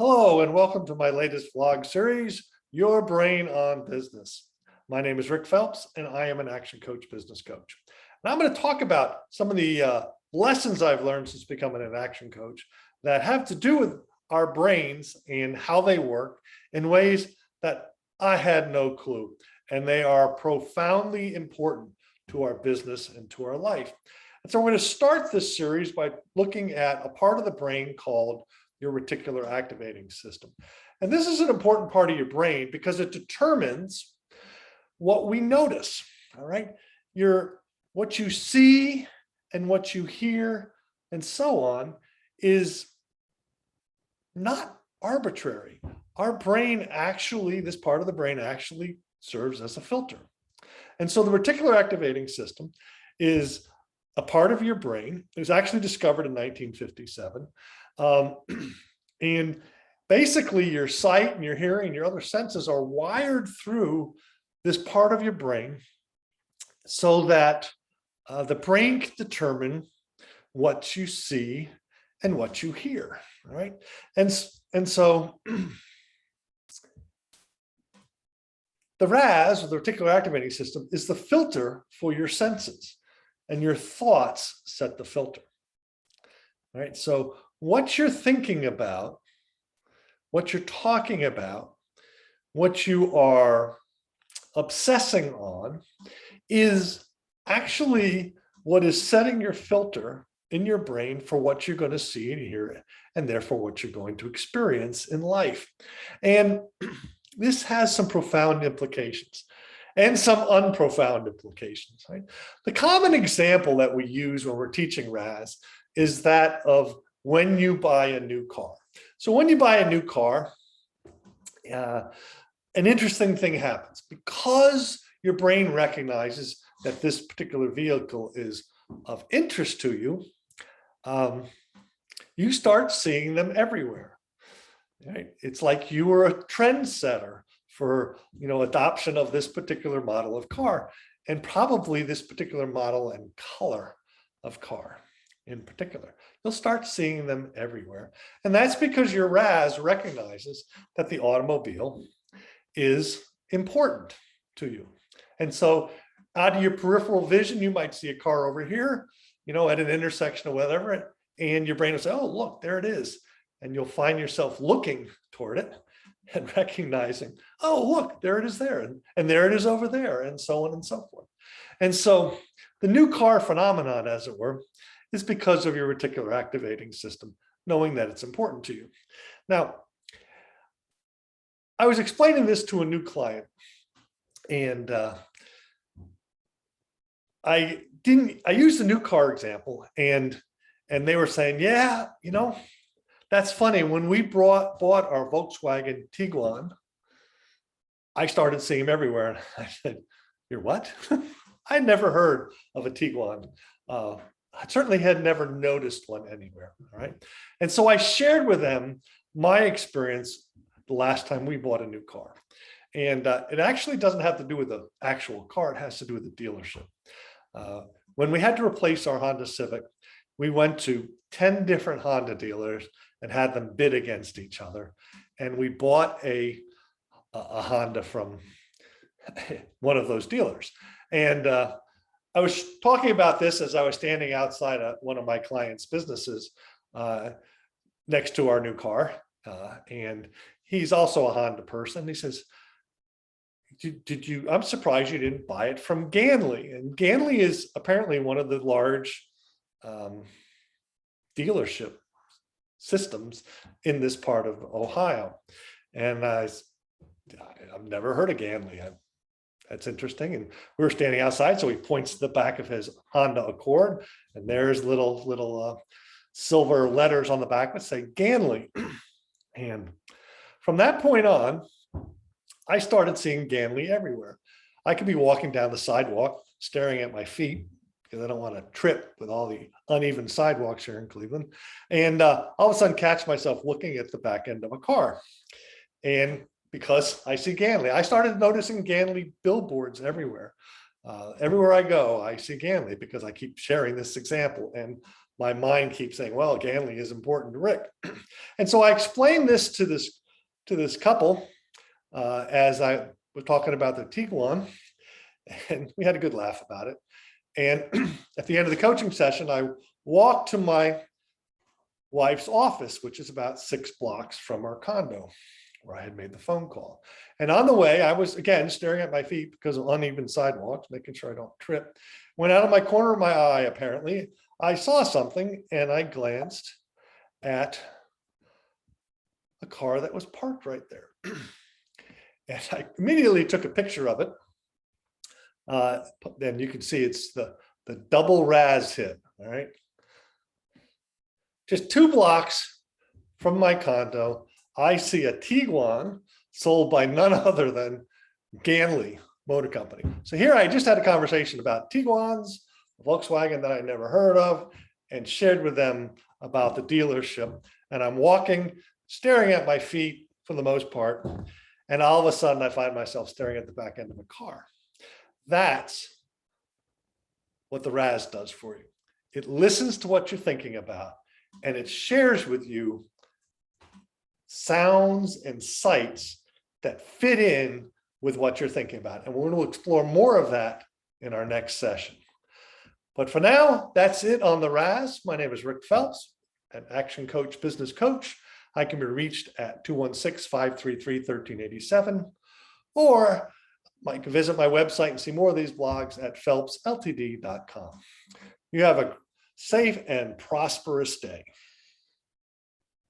Hello and welcome to my latest vlog series, Your Brain on Business. My name is Rick Phelps and I am an action coach, business coach. And I'm going to talk about some of the lessons I've learned since becoming an action coach that have to do with our brains and how they work in ways that I had no clue. And they are profoundly important to our business and to our life. And so we're going to start this series by looking at a part of the brain called your reticular activating system. And this is an important part of your brain because it determines what we notice, all right? What you see and what you hear and so on is not arbitrary. Our brain actually, this part of the brain actually serves as a filter. And so the reticular activating system is a part of your brain. It was actually discovered in 1957. And basically your sight and your hearing and your other senses are wired through this part of your brain so that the brain can determine what you see and what you hear, right? And so the RAS, or the reticular activating system, is the filter for your senses, and your thoughts set the filter, right? So what you're thinking about, what you're talking about, what you are obsessing on is actually what is setting your filter in your brain for what you're going to see and hear, and therefore what you're going to experience in life. And this has some profound implications and some unprofound implications, right? The common example that we use when we're teaching RAS is that of when you buy a new car. So when you buy a new car, an interesting thing happens. Because your brain recognizes that this particular vehicle is of interest to you, you start seeing them everywhere. Right? It's like you were a trendsetter for adoption of this particular model of car, and probably this particular model and color of car in particular. You'll start seeing them everywhere. And that's because your RAS recognizes that the automobile is important to you. And so out of your peripheral vision, you might see a car over here, at an intersection or whatever, and your brain will say, oh, look, there it is. And you'll find yourself looking toward it and recognizing, oh, look, there it is there, and there it is over there, and so on and so forth. And so the new car phenomenon, as it were, is because of your reticular activating system, knowing that it's important to you. Now, I was explaining this to a new client, and I used the new car example, and they were saying, yeah, that's funny. When we bought our Volkswagen Tiguan, I started seeing them everywhere. And I said, you're what? I'd never heard of a Tiguan. I certainly had never noticed one anywhere, all right? And so I shared with them my experience the last time we bought a new car. And it actually doesn't have to do with the actual car, it has to do with the dealership. When we had to replace our Honda Civic, we went to 10 different Honda dealers and had them bid against each other. And we bought a Honda from one of those dealers. And I was talking about this as I was standing outside one of my clients' businesses next to our new car. And he's also a Honda person. He says, I'm surprised you didn't buy it from Ganley. And Ganley is apparently one of the large dealership systems in this part of Ohio. And I've never heard of Ganley. That's interesting. And we were standing outside, so he points to the back of his Honda Accord, and there's little silver letters on the back that say Ganley. And from that point on, I started seeing Ganley everywhere. I could be walking down the sidewalk, staring at my feet, because I don't want to trip with all the uneven sidewalks here in Cleveland. And all of a sudden catch myself looking at the back end of a car. And because I see Ganley, I started noticing Ganley billboards everywhere. Everywhere I go, I see Ganley because I keep sharing this example. And my mind keeps saying, well, Ganley is important to Rick. And so I explained this to this couple as I was talking about the Tiguan, and we had a good laugh about it. And at the end of the coaching session, I walked to my wife's office, which is about 6 blocks from our condo where I had made the phone call. And on the way, I was again staring at my feet because of uneven sidewalks, making sure I don't trip. When out of my corner of my eye, apparently, I saw something and I glanced at a car that was parked right there. And I immediately took a picture of it. Then you can see it's the double RAS hit, all right? Just 2 blocks from my condo, I see a Tiguan sold by none other than Ganley Motor Company. So here I just had a conversation about Tiguans, a Volkswagen that I never heard of, and shared with them about the dealership. And I'm walking, staring at my feet for the most part. And all of a sudden I find myself staring at the back end of a car. That's what the RAS does for you. It listens to what you're thinking about, and it shares with you sounds and sights that fit in with what you're thinking about. And we're going to explore more of that in our next session. But for now, that's it on the RAS. My name is Rick Phelps, an Action Coach Business Coach. I can be reached at 216-533-1387, or you can visit my website and see more of these blogs at phelpsltd.com. You have a safe and prosperous day.